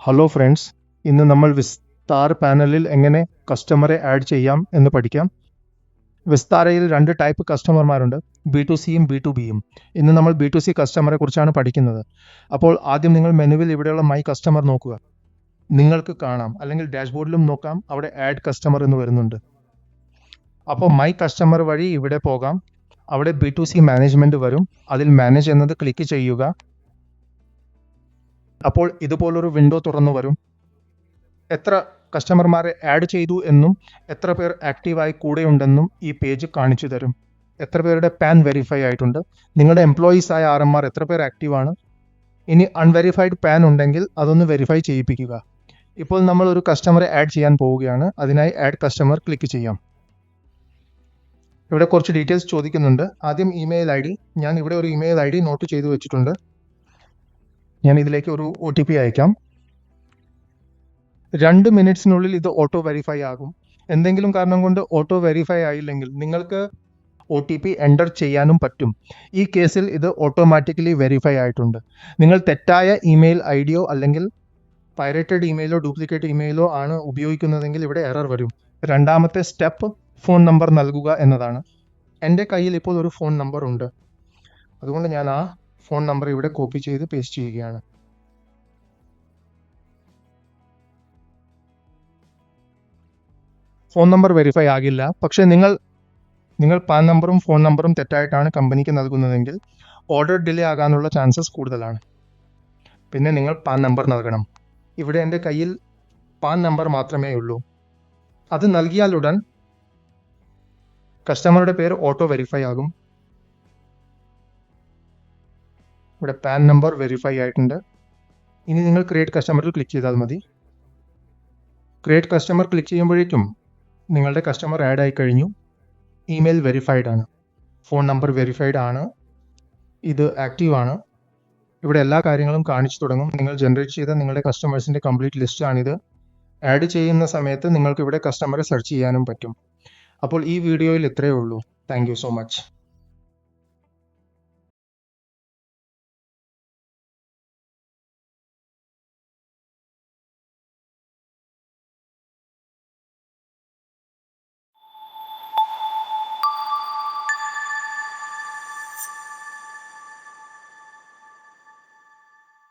Hello friends, ഇന്ന് നമ്മൾ വിസ്താർ പാനലിൽ എങ്ങനെ കസ്റ്റമറെ ആഡ് ചെയ്യാം എന്ന് പഠിക്കാം. വിസ്താരയിൽ രണ്ട് ടൈപ്പ് കസ്റ്റമർമാരുണ്ട്, B2Cയും B2Bയും. ഇന്ന് നമ്മൾ B2C കസ്റ്റമറെ കുറിച്ചാണ് പഠിക്കുന്നത്. അപ്പോൾ ആദ്യം നിങ്ങൾ മെനുവിൽ ഇവിടെയുള്ള മൈ കസ്റ്റമർ നോക്കുക. നിങ്ങൾക്ക് കാണാം, അല്ലെങ്കിൽ ഡാഷ്ബോർഡിലും നോക്കാം, അവിടെ ആഡ് കസ്റ്റമർ എന്ന് വരുന്നുണ്ട്. അപ്പോൾ മൈ കസ്റ്റമർ വഴി ഇവിടെ പോകാം. അവിടെ B2C മാനേജ്മെന്റ് വരും. അതിൽ മാനേജ് എന്നത് ക്ലിക്ക് ചെയ്യുക. അപ്പോൾ ഇതുപോലൊരു വിൻഡോ തുറന്നു വരും. എത്ര കസ്റ്റമർമാരെ ആഡ് ചെയ്തു എന്നും എത്ര പേർ ആക്റ്റീവായി കൂടെയുണ്ടെന്നും ഈ പേജ് കാണിച്ചു തരും. എത്ര പേരുടെ പാൻ വെരിഫൈ ആയിട്ടുണ്ട്, നിങ്ങളുടെ എംപ്ലോയീസ് ആയ ആർഎംആർ എത്ര പേർ ആക്റ്റീവാണ്. ഇനി അൺവെരിഫൈഡ് പാൻ ഉണ്ടെങ്കിൽ അതൊന്ന് വെരിഫൈ ചെയ്യിപ്പിക്കുക. ഇപ്പോൾ നമ്മൾ ഒരു കസ്റ്റമറെ ആഡ് ചെയ്യാൻ പോവുകയാണ്. അതിനായി ആഡ് കസ്റ്റമർ ക്ലിക്ക് ചെയ്യാം. ഇവിടെ കുറച്ച് ഡീറ്റെയിൽസ് ചോദിക്കുന്നുണ്ട്. ആദ്യം ഇമെയിൽ ID. ഞാൻ ഇവിടെ ഒരു ഇമെയിൽ ID നോട്ട് ചെയ്തു വെച്ചിട്ടുണ്ട്. ഞാൻ ഇതിലേക്ക് ഒരു OTP അയക്കാം. 2 മിനിറ്റ്സിനുള്ളിൽ ഇത് ഓട്ടോ വെരിഫൈ ആകും. എന്തെങ്കിലും കാരണം കൊണ്ട് ഓട്ടോ വെരിഫൈ ആയില്ലെങ്കിൽ നിങ്ങൾക്ക് OTP എൻ്റർ ചെയ്യാനും പറ്റും. ഈ കേസിൽ ഇത് ഓട്ടോമാറ്റിക്കലി വെരിഫൈ ആയിട്ടുണ്ട്. നിങ്ങൾ തെറ്റായ ഇമെയിൽ IDയോ അല്ലെങ്കിൽ പൈറേറ്റഡ് ഇമെയിലോ ഡ്യൂപ്ലിക്കേറ്റ് ഇമെയിലോ ആണ് ഉപയോഗിക്കുന്നതെങ്കിൽ ഇവിടെ എറർ വരും. രണ്ടാമത്തെ സ്റ്റെപ്പ് ഫോൺ നമ്പർ നൽകുക എന്നതാണ്. എൻ്റെ കയ്യിൽ ഇപ്പോൾ ഒരു ഫോൺ നമ്പർ ഉണ്ട്. അതുകൊണ്ട് ഞാൻ ആ ഫോൺ നമ്പർ ഇവിടെ കോപ്പി ചെയ്ത് പേസ്റ്റ് ചെയ്യുകയാണ്. ഫോൺ നമ്പർ വെരിഫൈ ആകില്ല. പക്ഷേ നിങ്ങൾ പാൻ നമ്പറും ഫോൺ നമ്പറും തെറ്റായിട്ടാണ് കമ്പനിക്ക് നൽകുന്നതെങ്കിൽ ഓർഡർ ഡിലേ ആകാനുള്ള ചാൻസസ് കൂടുതലാണ്. പിന്നെ നിങ്ങൾ പാൻ നമ്പർ നൽകണം. ഇവിടെ എൻ്റെ കയ്യിൽ പാൻ നമ്പർ മാത്രമേ ഉള്ളൂ. അത് നൽകിയാലുടൻ കസ്റ്റമറുടെ പേര് ഓട്ടോ വെരിഫൈ ആകും. ഇവിടെ പാൻ നമ്പർ വെരിഫൈ ആയിട്ടുണ്ട്. ഇനി നിങ്ങൾ ക്രിയേറ്റ് കസ്റ്റമറിൽ ക്ലിക്ക് ചെയ്താൽ മതി. ക്രിയേറ്റ് കസ്റ്റമർ ക്ലിക്ക് ചെയ്യുമ്പോഴേക്കും നിങ്ങളുടെ കസ്റ്റമർ ആഡ് ആയി കഴിഞ്ഞു. ഇമെയിൽ വെരിഫൈഡ് ആണ്, ഫോൺ നമ്പർ വെരിഫൈഡ് ആണ്, ഇത് ആക്റ്റീവ് ആണ്. ഇവിടെ എല്ലാ കാര്യങ്ങളും കാണിച്ചു തുടങ്ങും. നിങ്ങൾ ജനറേറ്റ് ചെയ്ത നിങ്ങളുടെ കസ്റ്റമേഴ്സിൻ്റെ കംപ്ലീറ്റ് ലിസ്റ്റ് ആണിത്. ആഡ് ചെയ്യുന്ന സമയത്ത് നിങ്ങൾക്ക് ഇവിടെ കസ്റ്റമറെ സെർച്ച് ചെയ്യാനും പറ്റും. അപ്പോൾ ഈ വീഡിയോയിൽ ഇത്രയേ ഉള്ളൂ. Thank you so much.